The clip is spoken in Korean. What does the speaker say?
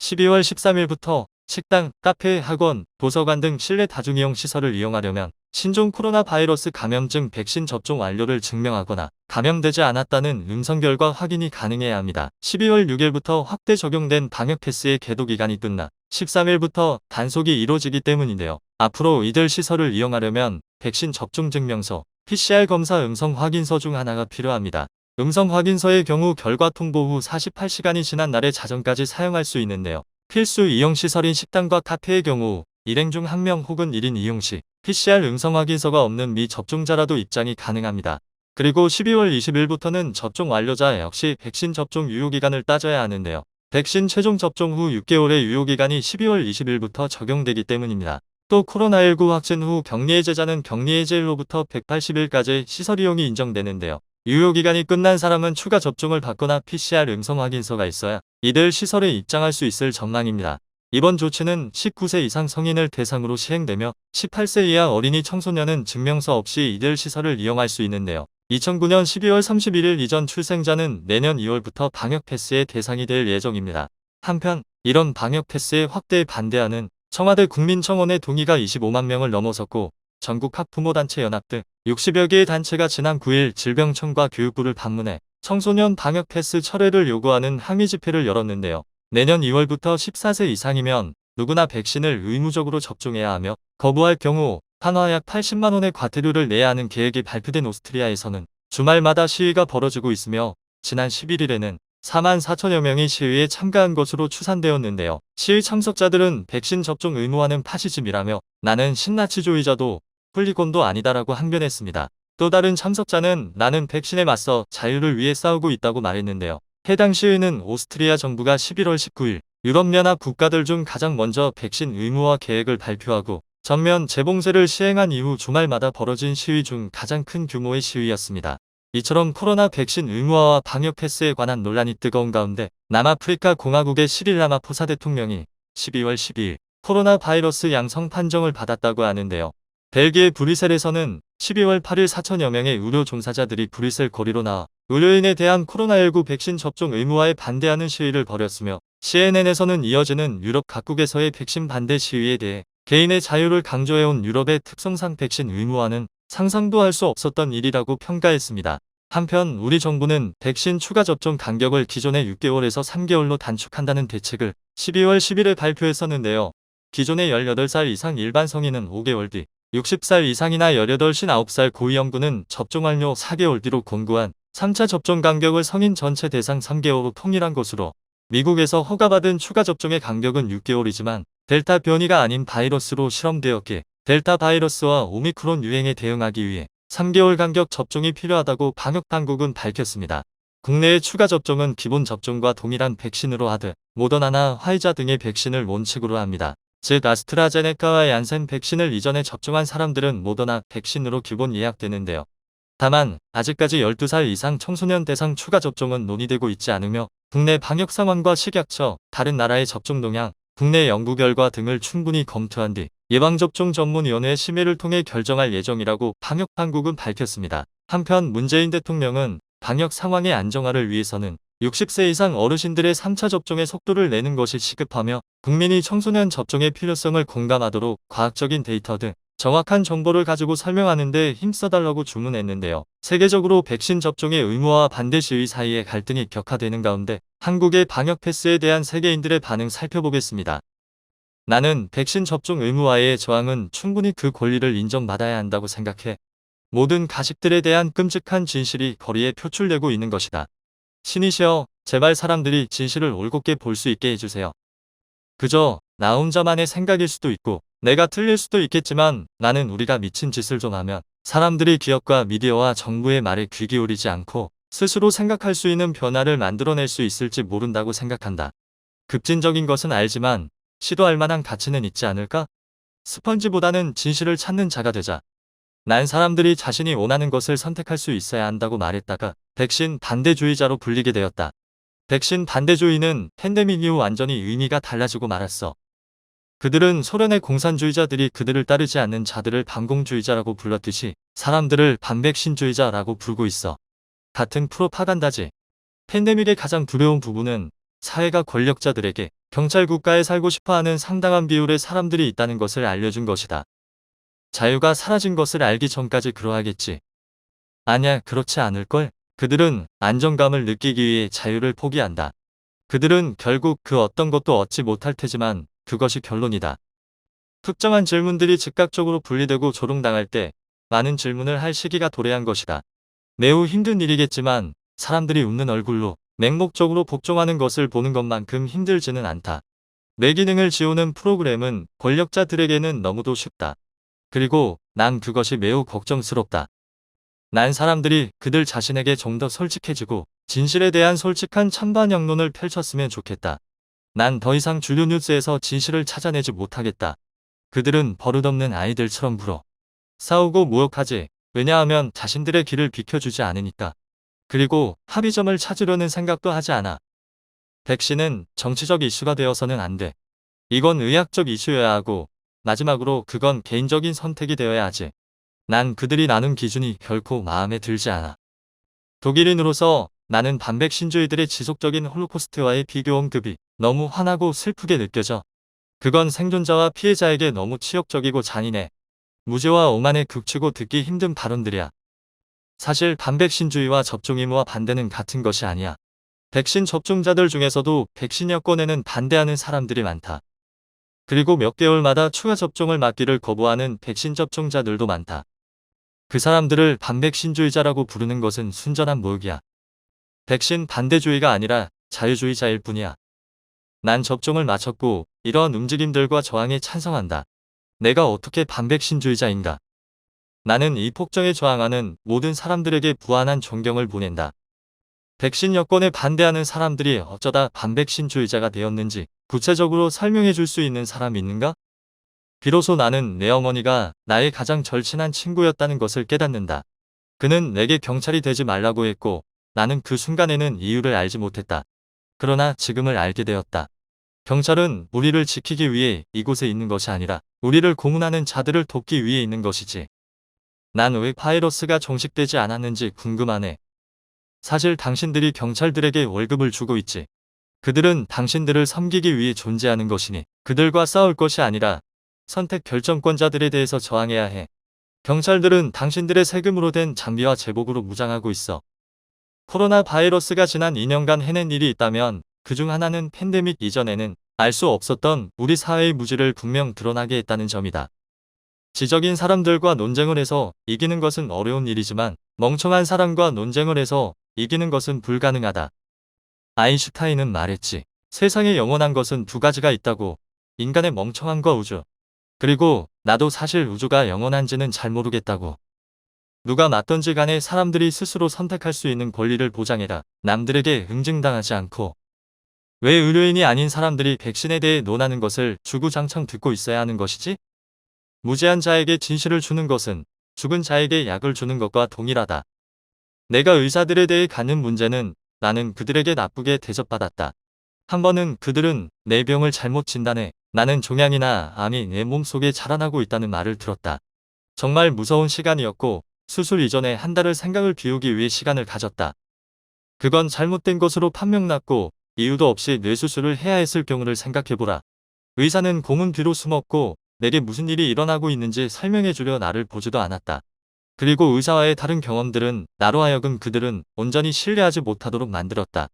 12월 13일부터 식당, 카페, 학원, 도서관 등 실내 다중이용 시설을 이용하려면 신종 코로나 바이러스 감염증 백신 접종 완료를 증명하거나 감염되지 않았다는 음성 결과 확인이 가능해야 합니다. 12월 6일부터 확대 적용된 방역 패스의 계도 기간이 끝나 13일부터 단속이 이루어지기 때문인데요. 앞으로 이들 시설을 이용하려면 백신 접종 증명서, PCR 검사 음성 확인서 중 하나가 필요합니다. 음성 확인서의 경우 결과 통보 후 48시간이 지난 날에 자정까지 사용할 수 있는데요. 필수 이용시설인 식당과 카페의 경우 일행 중 1명 혹은 1인 이용 시 PCR 음성 확인서가 없는 미접종자라도 입장이 가능합니다. 그리고 12월 20일부터는 접종 완료자 역시 백신 접종 유효기간을 따져야 하는데요. 백신 최종 접종 후 6개월의 유효기간이 12월 20일부터 적용되기 때문입니다. 또 코로나19 확진 후 격리해제자는 격리해제일로부터 180일까지 시설 이용이 인정되는데요. 유효기간이 끝난 사람은 추가 접종을 받거나 PCR 음성 확인서가 있어야 이들 시설에 입장할 수 있을 전망입니다. 이번 조치는 19세 이상 성인을 대상으로 시행되며 18세 이하 어린이 청소년은 증명서 없이 이들 시설을 이용할 수 있는데요. 2009년 12월 31일 이전 출생자는 내년 2월부터 방역 패스의 대상이 될 예정입니다. 한편 이런 방역 패스의 확대에 반대하는 청와대 국민청원의 동의가 25만 명을 넘어섰고 전국 학부모단체 연합 등 60여 개의 단체가 지난 9일 질병청과 교육부를 방문해 청소년 방역 패스 철회를 요구하는 항의 집회를 열었는데요. 내년 2월부터 14세 이상이면 누구나 백신을 의무적으로 접종해야 하며 거부할 경우 한화약 80만 원의 과태료를 내야 하는 계획이 발표된 오스트리아에서는 주말마다 시위가 벌어지고 있으며 지난 11일에는 4만 4천여 명이 시위에 참가한 것으로 추산되었는데요. 시위 참석자들은 백신 접종 의무화는 파시즘이라며 나는 신나치주의자도 훌리곤도 아니다라고 항변했습니다. 또 다른 참석자는 나는 백신에 맞서 자유를 위해 싸우고 있다고 말했는데요. 해당 시위는 오스트리아 정부가 11월 19일 유럽연합 국가들 중 가장 먼저 백신 의무화 계획을 발표하고 전면 재봉쇄를 시행한 이후 주말마다 벌어진 시위 중 가장 큰 규모의 시위였습니다. 이처럼 코로나 백신 의무화와 방역 패스에 관한 논란이 뜨거운 가운데 남아프리카 공화국의 시릴 라마포사 대통령이 12월 12일 코로나 바이러스 양성 판정을 받았다고 하는데요. 벨기에 브뤼셀에서는 12월 8일 4천여 명의 의료 종사자들이 브뤼셀 거리로 나와 의료인에 대한 코로나19 백신 접종 의무화에 반대하는 시위를 벌였으며 CNN에서는 이어지는 유럽 각국에서의 백신 반대 시위에 대해 개인의 자유를 강조해온 유럽의 특성상 백신 의무화는 상상도 할 수 없었던 일이라고 평가했습니다. 한편 우리 정부는 백신 추가 접종 간격을 기존의 6개월에서 3개월로 단축한다는 대책을 12월 10일에 발표했었는데요. 기존의 18살 이상 일반 성인은 5개월 뒤, 60살 이상이나 18, 59살 고위험군은 접종 완료 4개월 뒤로 권고한 3차 접종 간격을 성인 전체 대상 3개월로 통일한 것으로 미국에서 허가받은 추가 접종의 간격은 6개월이지만 델타 변이가 아닌 바이러스로 실험되었기에 델타 바이러스와 오미크론 유행에 대응하기 위해 3개월 간격 접종이 필요하다고 방역당국은 밝혔습니다. 국내의 추가 접종은 기본 접종과 동일한 백신으로 하듯 모더나나 화이자 등의 백신을 원칙으로 합니다. 즉 아스트라제네카와 얀센 백신을 이전에 접종한 사람들은 모더나 백신으로 기본 예약되는데요. 다만 아직까지 12살 이상 청소년 대상 추가 접종은 논의되고 있지 않으며 국내 방역 상황과 식약처, 다른 나라의 접종 동향, 국내 연구 결과 등을 충분히 검토한 뒤 예방접종 전문위원회 심의를 통해 결정할 예정이라고 방역당국은 밝혔습니다. 한편 문재인 대통령은 방역 상황의 안정화를 위해서는 60세 이상 어르신들의 3차 접종의 속도를 내는 것이 시급하며 국민이 청소년 접종의 필요성을 공감하도록 과학적인 데이터 등 정확한 정보를 가지고 설명하는 데 힘써달라고 주문했는데요. 세계적으로 백신 접종의 의무화와 반대 시위 사이에 갈등이 격화되는 가운데 한국의 방역 패스에 대한 세계인들의 반응 살펴보겠습니다. 나는 백신 접종 의무화의 저항은 충분히 그 권리를 인정받아야 한다고 생각해. 모든 가식들에 대한 끔찍한 진실이 거리에 표출되고 있는 것이다. 신이시여, 제발 사람들이 진실을 올곧게 볼 수 있게 해주세요. 그저 나 혼자만의 생각일 수도 있고 내가 틀릴 수도 있겠지만 나는 우리가 미친 짓을 좀 하면 사람들이 기업과 미디어와 정부의 말에 귀 기울이지 않고 스스로 생각할 수 있는 변화를 만들어낼 수 있을지 모른다고 생각한다. 급진적인 것은 알지만 시도할 만한 가치는 있지 않을까? 스펀지보다는 진실을 찾는 자가 되자. 난 사람들이 자신이 원하는 것을 선택할 수 있어야 한다고 말했다가 백신 반대주의자로 불리게 되었다. 백신 반대주의는 팬데믹 이후 완전히 의미가 달라지고 말았어. 그들은 소련의 공산주의자들이 그들을 따르지 않는 자들을 반공주의자라고 불렀듯이 사람들을 반백신주의자라고 부르고 있어. 같은 프로파간다지. 팬데믹의 가장 두려운 부분은 사회가 권력자들에게 경찰 국가에 살고 싶어하는 상당한 비율의 사람들이 있다는 것을 알려준 것이다. 자유가 사라진 것을 알기 전까지 그러하겠지. 아냐, 그렇지 않을걸? 그들은 안정감을 느끼기 위해 자유를 포기한다. 그들은 결국 그 어떤 것도 얻지 못할 테지만 그것이 결론이다. 특정한 질문들이 즉각적으로 분리되고 조롱당할 때 많은 질문을 할 시기가 도래한 것이다. 매우 힘든 일이겠지만 사람들이 웃는 얼굴로 맹목적으로 복종하는 것을 보는 것만큼 힘들지는 않다. 내 기능을 지우는 프로그램은 권력자들에게는 너무도 쉽다. 그리고 난 그것이 매우 걱정스럽다. 난 사람들이 그들 자신에게 좀 더 솔직해지고 진실에 대한 솔직한 찬반영론을 펼쳤으면 좋겠다. 난 더 이상 주류 뉴스에서 진실을 찾아내지 못하겠다. 그들은 버릇없는 아이들처럼 굴어 싸우고 모욕하지. 왜냐하면 자신들의 길을 비켜주지 않으니까. 그리고 합의점을 찾으려는 생각도 하지 않아. 백신은 정치적 이슈가 되어서는 안 돼. 이건 의학적 이슈여야 하고 마지막으로 그건 개인적인 선택이 되어야 하지. 난 그들이 나눈 기준이 결코 마음에 들지 않아. 독일인으로서 나는 반백신주의들의 지속적인 홀로코스트와의 비교 언급이 너무 화나고 슬프게 느껴져. 그건 생존자와 피해자에게 너무 치욕적이고 잔인해. 무죄와 오만에 극치고 듣기 힘든 발언들이야. 사실 반백신주의와 접종 의무와 반대는 같은 것이 아니야. 백신 접종자들 중에서도 백신 여권에는 반대하는 사람들이 많다. 그리고 몇 개월마다 추가 접종을 맞기를 거부하는 백신 접종자들도 많다. 그 사람들을 반백신주의자라고 부르는 것은 순전한 모욕이야. 백신 반대주의가 아니라 자유주의자일 뿐이야. 난 접종을 마쳤고 이러한 움직임들과 저항에 찬성한다. 내가 어떻게 반백신주의자인가? 나는 이 폭정에 저항하는 모든 사람들에게 무한한 존경을 보낸다. 백신 여권에 반대하는 사람들이 어쩌다 반백신주의자가 되었는지 구체적으로 설명해 줄 수 있는 사람 있는가? 비로소 나는 내 어머니가 나의 가장 절친한 친구였다는 것을 깨닫는다. 그는 내게 경찰이 되지 말라고 했고 나는 그 순간에는 이유를 알지 못했다. 그러나 지금을 알게 되었다. 경찰은 우리를 지키기 위해 이곳에 있는 것이 아니라 우리를 고문하는 자들을 돕기 위해 있는 것이지. 난 왜 바이러스가 종식되지 않았는지 궁금하네. 사실 당신들이 경찰들에게 월급을 주고 있지. 그들은 당신들을 섬기기 위해 존재하는 것이니 그들과 싸울 것이 아니라 선택 결정권자들에 대해서 저항해야 해. 경찰들은 당신들의 세금으로 된 장비와 제복으로 무장하고 있어. 코로나 바이러스가 지난 2년간 해낸 일이 있다면 그중 하나는 팬데믹 이전에는 알 수 없었던 우리 사회의 무지를 분명 드러나게 했다는 점이다. 지적인 사람들과 논쟁을 해서 이기는 것은 어려운 일이지만 멍청한 사람과 논쟁을 해서 이기는 것은 불가능하다. 아인슈타인은 말했지. 세상에 영원한 것은 두 가지가 있다고. 인간의 멍청함과 우주. 그리고 나도 사실 우주가 영원한지는 잘 모르겠다고. 누가 맞던지 간에 사람들이 스스로 선택할 수 있는 권리를 보장해라. 남들에게 응징당하지 않고. 왜 의료인이 아닌 사람들이 백신에 대해 논하는 것을 주구장창 듣고 있어야 하는 것이지? 무죄한 자에게 진실을 주는 것은 죽은 자에게 약을 주는 것과 동일하다. 내가 의사들에 대해 갖는 문제는 나는 그들에게 나쁘게 대접받았다. 한 번은 그들은 내 병을 잘못 진단해 나는 종양이나 암이 내 몸속에 자라나고 있다는 말을 들었다. 정말 무서운 시간이었고 수술 이전에 한 달을 생각을 비우기 위해 시간을 가졌다. 그건 잘못된 것으로 판명났고 이유도 없이 뇌수술을 해야 했을 경우를 생각해보라. 의사는 공은 뒤로 숨었고 내게 무슨 일이 일어나고 있는지 설명해주려 나를 보지도 않았다. 그리고 의사와의 다른 경험들은 나로 하여금 그들은 온전히 신뢰하지 못하도록 만들었다.